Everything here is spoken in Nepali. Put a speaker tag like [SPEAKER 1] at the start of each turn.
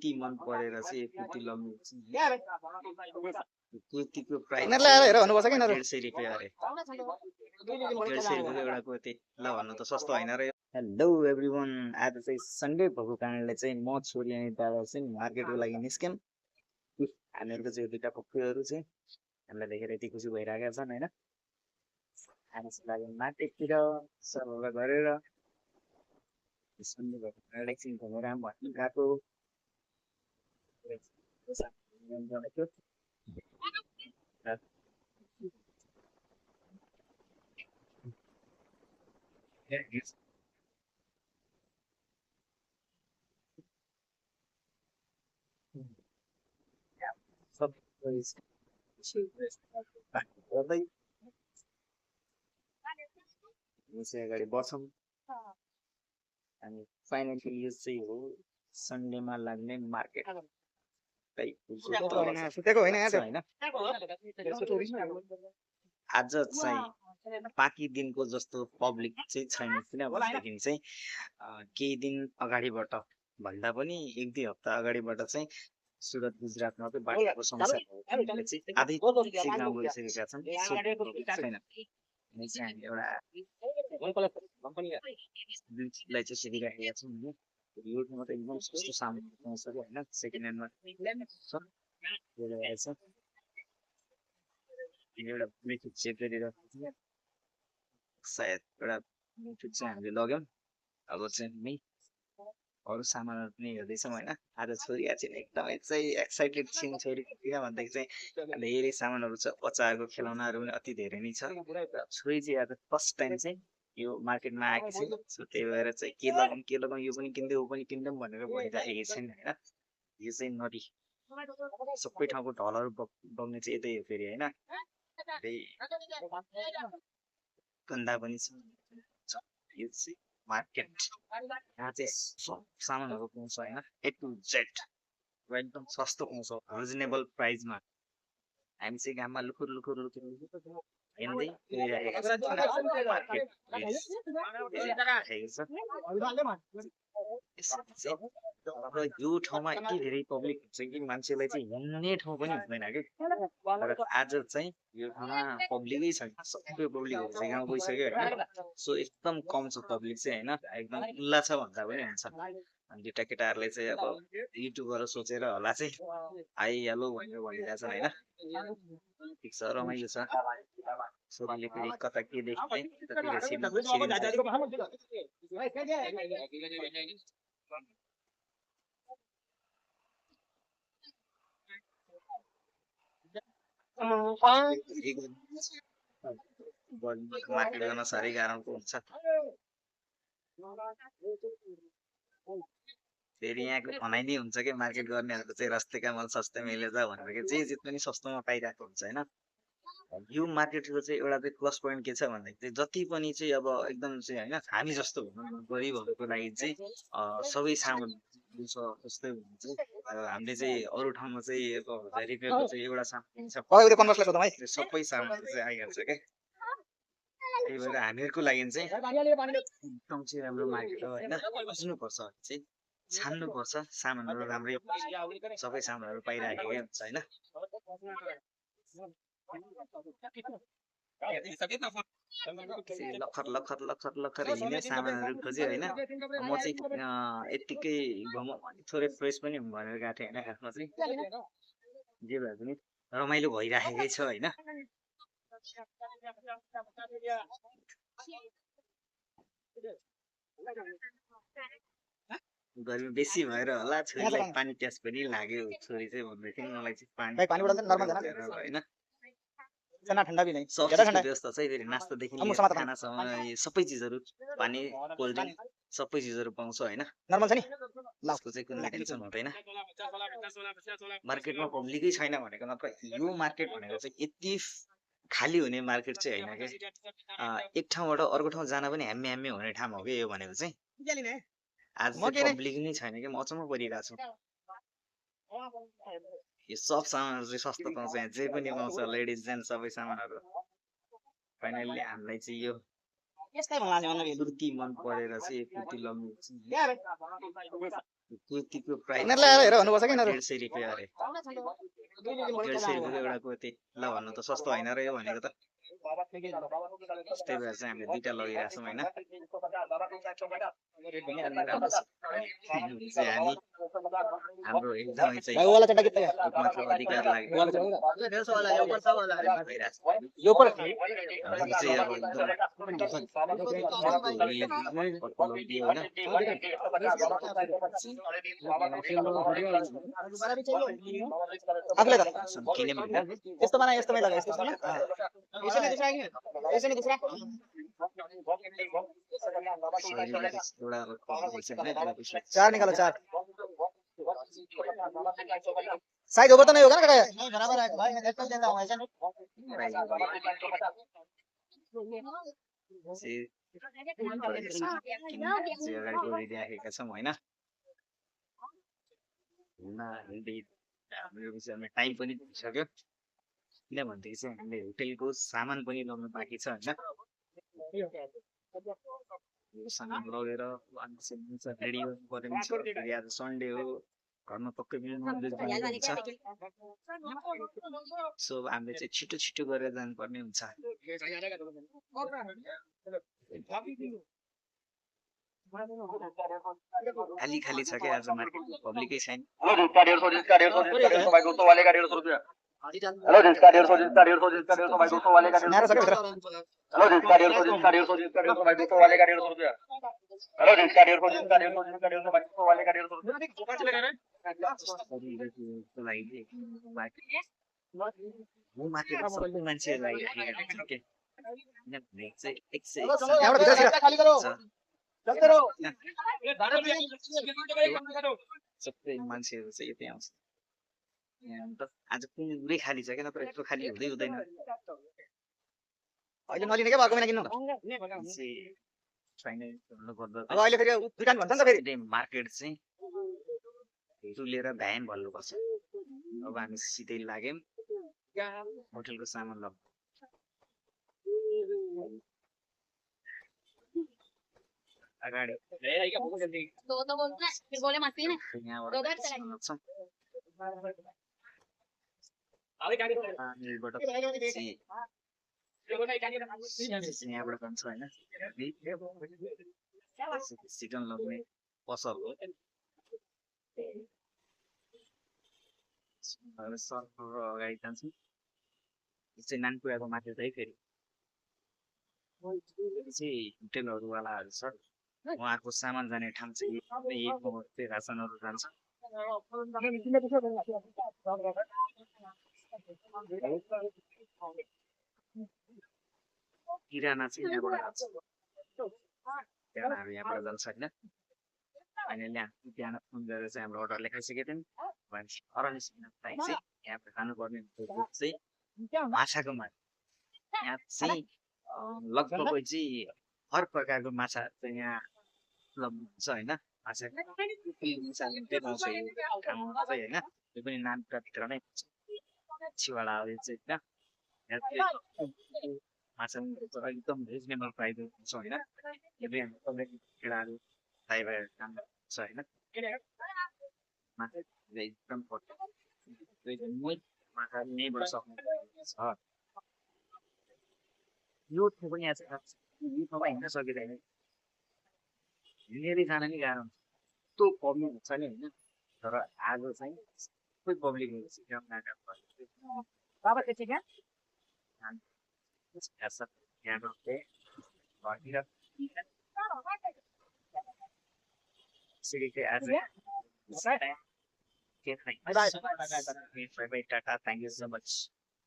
[SPEAKER 1] कुर्ती मन परेर चाहिँ कुर्ती लगाउनु कुर्तीको प्राइस
[SPEAKER 2] यिनीहरूलाई आएर हेर भन्नुपर्छ कि यिनीहरू
[SPEAKER 1] 150 रुपियाँ अरे 150 रुपियाँको एउटा कुर्ती ल भन्नु त सस्तो होइन र हेलो एभ्रिवान आज चाहिँ सन्डे भएको कारणले चाहिँ म छोरी अनि दादा चाहिँ मार्केटको लागि निस्क्यौँ हामीहरूको चाहिँ दुईवटा पक्कहरू चाहिँ हामीलाई देखेर यति खुसी भइरहेका छन् होइन हामीको लागि मार्केटतिर सल्लाह गरेर सन्डे भएको कारणले एकछिन घुमेर आऊँ भन्नु गएको अगाडि बढ्छौँ अनि फाइनली यो चाहिँ हो सन्डेमा लाग्ने मार्केट
[SPEAKER 2] सुतेको होइन यहाँ त्यो
[SPEAKER 1] होइन आज चाहिँ बाँकी दिनको जस्तो पब्लिक चाहिँ छैन किनभनेदेखि चाहिँ केही दिन अगाडिबाट भन्दा पनि एक दुई हप्ता अगाडिबाट चाहिँ सुरत गुजरातमा चाहिँ बाटोको समस्याले चाहिँ आधै सिक्न गइसकेका छन् छैन हामी चाहिँ एउटा लाई चाहिँ सिकिराखेका छौँ होइन यो ठाउँमा त एकदम सस्तो सामान पाउँछ कि होइन सेकेन्ड ह्यान्डमा एउटा मेथड चेक गरिरहेको थियौँ सायद एउटा मेथड चाहिँ हामीले लग्यौँ अब चाहिँ हामी अरू सामानहरू पनि हेर्दैछौँ होइन आज छोरी चाहिँ एकदमै चाहिँ एक्साइटेड छिन् छोरी किन भन्दाखेरि चाहिँ धेरै सामानहरू छ बच्चाहरूको खेलौनाहरू पनि अति धेरै नै छ छोरी चाहिँ आज फर्स्ट टाइम चाहिँ यो मार्केटमा आएको छ सो त्यही भएर चाहिँ के लगाउँ यो पनि किन्दै ऊ पनि किन्दौँ भनेर भनिराखेको छैन होइन यो चाहिँ नदी सबै ठाउँको ढलहरू बग्ने चाहिँ यतै हो फेरि होइन गन्दा पनि छ यो चाहिँ मार्केट यहाँ चाहिँ सब सामानहरू पाउँछ होइन ए टु जेड एकदम सस्तो पाउँछ रिजनेबल प्राइसमा हामी चाहिँ घाममा लुखुर हिँड्दै र यो ठाउँमा यति धेरै पब्लिक हुन्छ कि मान्छेलाई चाहिँ हिँड्ने ठाउँ पनि हुँदैन कि तर आज चाहिँ यो ठाउँमा पब्लिकै छैन सबै पब्लिकहरू चाहिँ गाउँ गइसक्यो होइन सो एकदम कम छ पब्लिक चाहिँ होइन एकदम खुल्ला छ भन्दा पनि हुन्छ अनि दुइटा केटाहरूले चाहिँ अब युट्युबबाट सोचेर होला चाहिँ आइहालो भनेर भनिरहेछ होइन ठिक छ रमाइलो छ छोरीले फेरि कता के देख्ने मार्केट गर्न साह्रै गाह्रो हुन्छ फेरि यहाँको भनाइ नै हुन्छ कि मार्केट गर्नेहरूको चाहिँ रस्तेका मल सस्तै मिले जा भनेर जे पनि सस्तोमा पाइरहेको हुन्छ होइन यो मार्केटको चाहिँ एउटा चाहिँ प्लस पोइन्ट के छ भन्दाखेरि चाहिँ जति पनि चाहिँ अब एकदम चाहिँ होइन हामी जस्तो गरिबहरूको लागि चाहिँ सबै सामान जस्तै हुन्छ हामीले चाहिँ अरू ठाउँमा चाहिँ अब 1000 रुपियाँको चाहिँ एउटा सामान सबै सामानहरू चाहिँ आइहाल्छ क्या त्यही भएर हामीहरूको लागि चाहिँ एकदम चाहिँ राम्रो मार्केट हो होइन बुझ्नुपर्छ चाहिँ छान्नुपर्छ सामानहरू राम्रै सबै सामानहरू पाइराखेकै हुन्छ होइन लखर हिँड्ने सामानहरू खोज्यो होइन म चाहिँ यत्तिकै थोरै फ्रेस पनि भनेर गएको थिएँ होइन खासमा चाहिँ जे भए पनि रमाइलो भइराखेकै छ होइन गर्मी बेसी भएर होला छोरीलाई पानी प्यास पनि लाग्यो छोरी चाहिँ भन्दै थियो मलाई चाहिँ पानी होइन व्यवस्था छ फेरि नास्तादेखि खानासम्म सबै चिजहरू पानी कोल्ड ड्रिङ्क सबै चिजहरू पाउँछ होइन उसको चाहिँ कुनै टेन्सन हुँदैन मार्केटमा पब्लिकै छैन भनेको नत्र यो मार्केट भनेको चाहिँ यति खाली हुने मार्केट चाहिँ होइन कि एक ठाउँबाट अर्को ठाउँ जान पनि हामी हुने ठाउँ हो कि यो भनेको चाहिँ आज पब्लिक नै छैन कि म अचम्म परिरहेको छु यो सब सामानहरू चाहिँ सस्तो पाउँछ यहाँ जे पनि पाउँछ लेडिज जेन्ट्स सबै सामानहरू फाइनल्ली हामीलाई चाहिँ यो कुर्ती मन परेर चाहिँ कुर्ती लगाउनु कुर्तीको प्राइस
[SPEAKER 2] यिनीहरूलाई आएर हेर भन्नुपर्छ कि यिनीहरू
[SPEAKER 1] 150 रुपियाँ अरे 150 रुपियाँको एउटा कुर्ती ल भन्नु त सस्तो होइन र यो भनेको त त्यही भएर चाहिँ हामीले दुईटा लगिरहेको छौँ होइन चाहिँ हामी हाम्रो एकदमै चाहिँ
[SPEAKER 2] भाई वो वाला चड्डा कितना है
[SPEAKER 1] एकमात्र अधिकार लाग्यो
[SPEAKER 2] वो वाला चड्डा
[SPEAKER 3] 150 वाला है, ऊपर 100 वाला है।
[SPEAKER 1] भइरहेको छ
[SPEAKER 2] ये ऊपर
[SPEAKER 1] हामी चाहिँ अब एकदम दियो होइन
[SPEAKER 3] दोबारा भी चाहिए?
[SPEAKER 2] आफूलाई त
[SPEAKER 1] किन्यौँ होइन
[SPEAKER 2] यस्तो बनाए यस्तोमै लगा यस्तो बनाए
[SPEAKER 3] ऐसे में दूसरा है क्या? ऐसे में दूसरा?
[SPEAKER 1] एउटा
[SPEAKER 2] चार निकालो चार साइज ओवर तो नहीं होगा ना काका
[SPEAKER 3] नहीं बराबर है भाई, मैं देखकर देता हूँ, ऐसा नहीं।
[SPEAKER 1] अगाडि बढिराखेका छौँ होइन हाम्रो विषयमा टाइम पनि भइसक्यो किनभनेदेखि चाहिँ हामीले होटेलको सामान पनि ल्याउनु बाँकी छ होइन यो सामान लगेर रेडी गर्नु पर्ने हुन्छ फेरि आज सन्डे हो घरमा पक्कै पनि ननभेज बनाएको हुन्छ सो हामीले चाहिँ छिटो छिटो गरेर जानुपर्ने हुन्छ खाली खाली छ क्या आज मार्केट पब्लिकै छैन
[SPEAKER 4] हेलो जिसका 150 जिसका 150 जिसका 150 भाई 200 वाले का 150 रुपया हेलो जिसका 150 जिसका 150 जिसका 150 भाई 200 वाले का 150
[SPEAKER 2] नारा सके
[SPEAKER 4] हेलो जिसका 150 जिसका 150 जिसका 150 भाई 200 वाले का 150 रुपया हेलो जिसका 150 जिसका 150 जिसका 150 भाई 200 वाले का 150 रुपया
[SPEAKER 1] मार्केट सबै मान्छेहरूलाई राखिरहेको छ के किनभने चाहिँ
[SPEAKER 2] यहाँबाट भित्र छिर
[SPEAKER 3] खाली करो, चलते रहो।
[SPEAKER 1] सबै मान्छेहरू चाहिँ यतै आउँछ यहाँ त आज पुरै खाली छ क्या नत्र यत्रो खाली हुँदै हुँदैन
[SPEAKER 2] अहिले नलिने के भएको मैन किन्नु
[SPEAKER 1] चाहिँ फाइनल गर्दा
[SPEAKER 2] अब अहिले फेरि दुकान भन्छ नि त फेरि
[SPEAKER 1] मार्केट चाहिँ लिएर भ्यान भल्नुपर्छ अब हामी सिधै लाग्यौँ होटेलको सामान लग अगाडि
[SPEAKER 5] दो तो बोलते हैं फिर बोले मत पीने
[SPEAKER 1] यहाँबाट
[SPEAKER 5] दो चलाएंगे
[SPEAKER 1] सामान लग्छौँ। यहाँबाट जान्छ होइन चिकन लग्ने पसल हो सर्फर अगाडि जान्छौँ यो चाहिँ नानपुराको माथि चाहिँ फेरि चाहिँ होटेलहरूवालाहरू छ उहाँहरूको सामान जाने ठाउँ चाहिँ यही रासनहरू जान्छ किराना चाहिँ यहाँबाट जान्छ किरानाहरू यहाँबाट जान्छ होइन फाइनली बिहान फोन गरेर चाहिँ हाम्रो अर्डर लेखाइसकेको थियौँ भनेपछि अरनिसिङ चाहिँ यहाँबाट खानुपर्ने चाहिँ माछाको माछा यहाँ चाहिँ लगभग चाहिँ हर प्रकारको माछा चाहिँ यहाँ उपलब्ध हुन्छ होइन माछा पाउँछ यो ठाउँमा चाहिँ होइन यो पनि नानपुराभित्र नै हुन्छ छिवाडाहरू चाहिँ होइन यहाँ चाहिँ माछा एकदम रिजनेबल प्राइसमा हुन्छ होइन केटाहरू दाइ भाइहरू काम गर्छ होइन माछा एकदम माछा यहीँबाट सक्नुहुन्छ यो ठाउँ पनि यहाँ चाहिँ यो ठाउँमा हिँड्न सकिँदैन हिँडेरै जान नि गाह्रो हुन्छ यस्तो पब्लिक हुन्छ नि होइन तर आज चाहिँ सबै पब्लिकहरू
[SPEAKER 3] बाबा त्यति क्या?
[SPEAKER 1] Thank you so much.